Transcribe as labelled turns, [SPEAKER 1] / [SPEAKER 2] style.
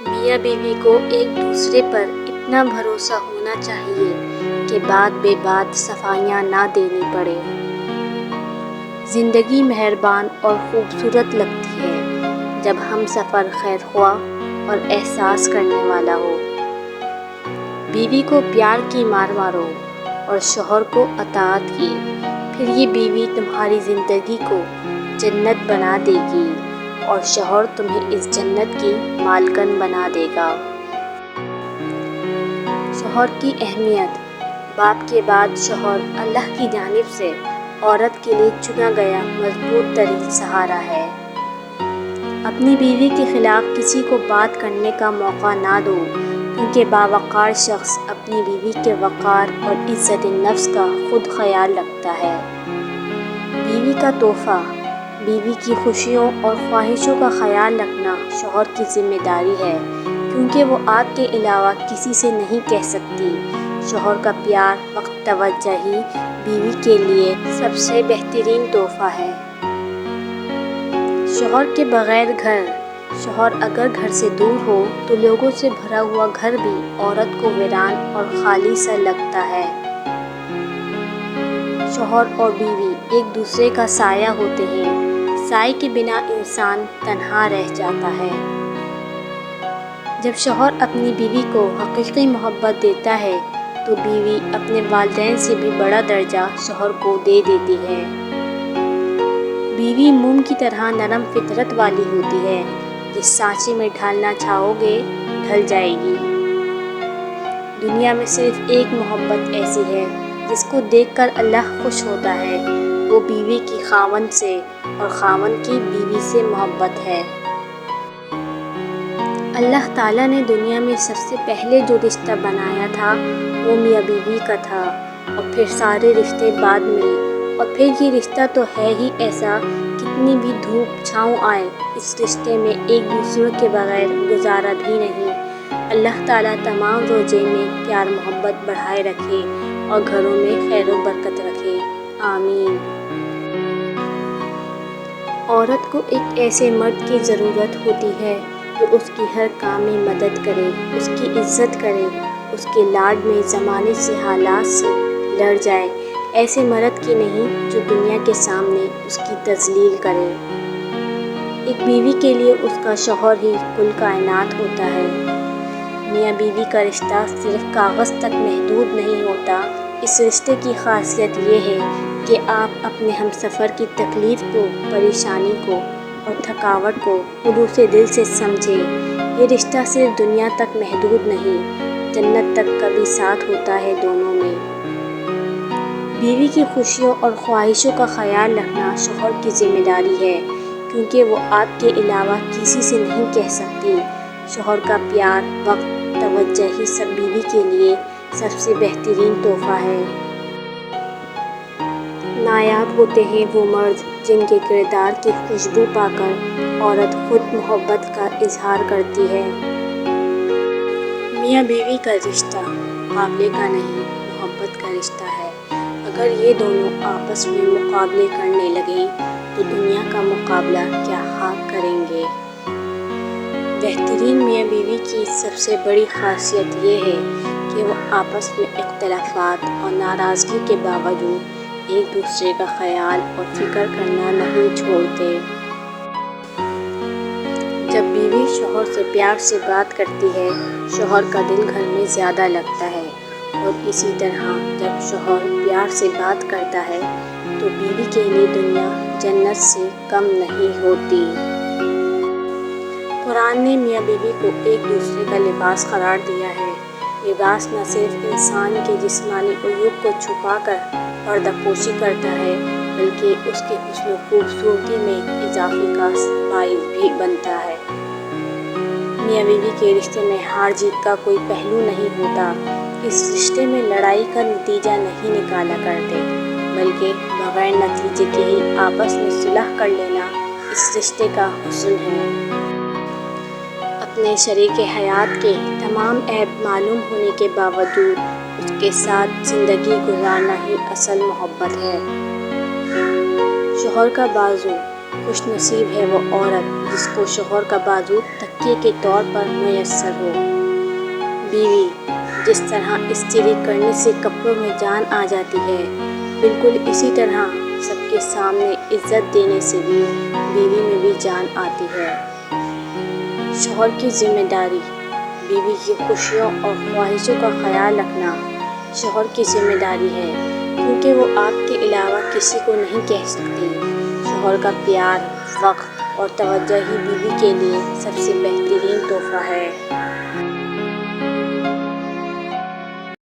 [SPEAKER 1] میاں بیوی کو ایک دوسرے پر اتنا بھروسہ ہونا چاہیے کہ بات بے بات صفائیاں نہ دینی پڑے۔ زندگی مہربان اور خوبصورت لگتی ہے جب ہم سفر خیر خواہ اور احساس کرنے والا ہو۔ بیوی کو پیار کی مار مارو اور شوہر کو اطاعت کی، پھر یہ بیوی تمہاری زندگی کو جنت بنا دے گی اور شوہر تمہیں اس جنت کی مالکن بنا دے گا۔ شوہر کی اہمیت۔ باپ کے بعد شوہر اللہ کی جانب سے عورت کے لیے چنا گیا مضبوط ترین سہارا ہے۔ اپنی بیوی کے خلاف کسی کو بات کرنے کا موقع نہ دو، کیونکہ باوقار شخص اپنی بیوی کے وقار اور عزت نفس کا خود خیال رکھتا ہے۔ بیوی کا تحفہ۔ بیوی کی خوشیوں اور خواہشوں کا خیال رکھنا شوہر کی ذمہ داری ہے، کیونکہ وہ آپ کے علاوہ کسی سے نہیں کہہ سکتی۔ شوہر کا پیار، وقت، توجہ ہی بیوی کے لیے سب سے بہترین تحفہ ہے۔ شوہر کے بغیر گھر۔ شوہر اگر گھر سے دور ہو تو لوگوں سے بھرا ہوا گھر بھی عورت کو ویران اور خالی سا لگتا ہے۔ شوہر اور بیوی ایک دوسرے کا سایہ ہوتے ہیں۔ سائے کے بنا انسان تنہا رہ جاتا ہے۔ جب شوہر اپنی بیوی کو حقیقی محبت دیتا ہے تو بیوی اپنے والدین سے بھی بڑا درجہ شوہر کو دے دیتی ہے۔ بیوی موم کی طرح نرم فطرت والی ہوتی ہے، جس سانچے میں ڈھالنا چاہو گے ڈھل جائے گی۔ دنیا میں صرف ایک محبت ایسی ہے جس کو دیکھ کر اللہ خوش ہوتا ہے، وہ بیوی کی خاوند سے اور خاوند کی بیوی سے محبت ہے۔ اللہ تعالیٰ نے دنیا میں سب سے پہلے جو رشتہ بنایا تھا وہ میاں بیوی کا تھا، اور پھر سارے رشتے بعد میں، اور پھر یہ رشتہ تو ہے ہی ایسا، کتنی بھی دھوپ چھاؤں آئے اس رشتے میں ایک دوسرے کے بغیر گزارا بھی نہیں۔ اللہ تعالیٰ تمام زوجین میں پیار محبت بڑھائے رکھے اور گھروں میں خیر و برکت رکھے، آمین۔ عورت کو ایک ایسے مرد کی ضرورت ہوتی ہے جو اس کی ہر کام میں مدد کرے، اس کی عزت کرے، اس کے لاڈ میں زمانے سے حالات سے لڑ جائے، ایسے مرد کی نہیں جو دنیا کے سامنے اس کی تذلیل کرے۔ ایک بیوی کے لیے اس کا شوہر ہی کل کائنات ہوتا ہے۔ میاں بیوی کا رشتہ صرف کاغذ تک محدود نہیں ہوتا، اس رشتے کی خاصیت یہ ہے کہ آپ اپنے ہمسفر کی تکلیف کو، پریشانی کو اور تھکاوٹ کو خلوص دل سے سمجھیں۔ یہ رشتہ صرف دنیا تک محدود نہیں، جنت تک کا بھی ساتھ ہوتا ہے دونوں میں۔ بیوی کی خوشیوں اور خواہشوں کا خیال رکھنا شوہر کی ذمہ داری ہے، کیونکہ وہ آپ کے علاوہ کسی سے نہیں کہہ سکتی۔ شوہر کا پیار، وقت، توجہ ہی سب بیوی کے لیے سب سے بہترین تحفہ ہے۔ نایاب ہوتے ہیں وہ مرد جن کے کردار کی خوشبو پا کر عورت خود محبت کا اظہار کرتی ہے۔ میاں بیوی کا رشتہ مقابلے کا نہیں، محبت کا رشتہ ہے۔ اگر یہ دونوں آپس میں مقابلے کرنے لگیں تو دنیا کا مقابلہ کیا خاک کریں گے۔ بہترین میاں بیوی کی سب سے بڑی خاصیت یہ ہے کہ وہ آپس میں اختلافات اور ناراضگی کے باوجود ایک دوسرے کا خیال اور فکر کرنا نہیں چھوڑتے۔ جب بیوی شوہر سے پیار سے بات کرتی ہے، شوہر کا دل گھر میں زیادہ لگتا ہے، اور اسی طرح جب شوہر پیار سے بات کرتا ہے تو بیوی کے لیے دنیا جنت سے کم نہیں ہوتی۔ قرآن نے میاں بیوی کو ایک دوسرے کا لباس قرار دیا ہے۔ لباس نہ صرف انسان کے جسمانی عیوب کو چھپا کر پردہ پوشی کرتا ہے، بلکہ اس کے حسن و خوبصورتی میں اضافے کا باعث بھی بنتا ہے۔ میاں بیوی کے رشتے میں ہار جیت کا کوئی پہلو نہیں ہوتا۔ اس رشتے میں لڑائی کا نتیجہ نہیں نکالا کرتے، بلکہ بغیر نتیجے کے ہی آپس میں صلح کر لینا اس رشتے کا حسن ہے۔ اپنے شریک حیات کے تمام عیب معلوم ہونے کے باوجود اس کے ساتھ زندگی گزارنا ہی اصل محبت ہے۔ شوہر کا بازو۔ خوش نصیب ہے وہ عورت جس کو شوہر کا بازو تکیے کے طور پر میسر ہو۔ بیوی جس طرح استری کرنے سے کپڑوں میں جان آ جاتی ہے، بالکل اسی طرح سب کے سامنے عزت دینے سے بھی بیوی میں بھی جان آتی ہے۔ شوہر کی ذمہ داری: بیوی کی خوشیوں اور خواہشوں کا خیال رکھنا شوہر کی ذمہ داری ہے، کیونکہ وہ آپ کے علاوہ کسی کو نہیں کہہ سکتی۔ شوہر کا پیار، وقت اور توجہ ہی بیوی کے لیے سب سے بہترین تحفہ ہے۔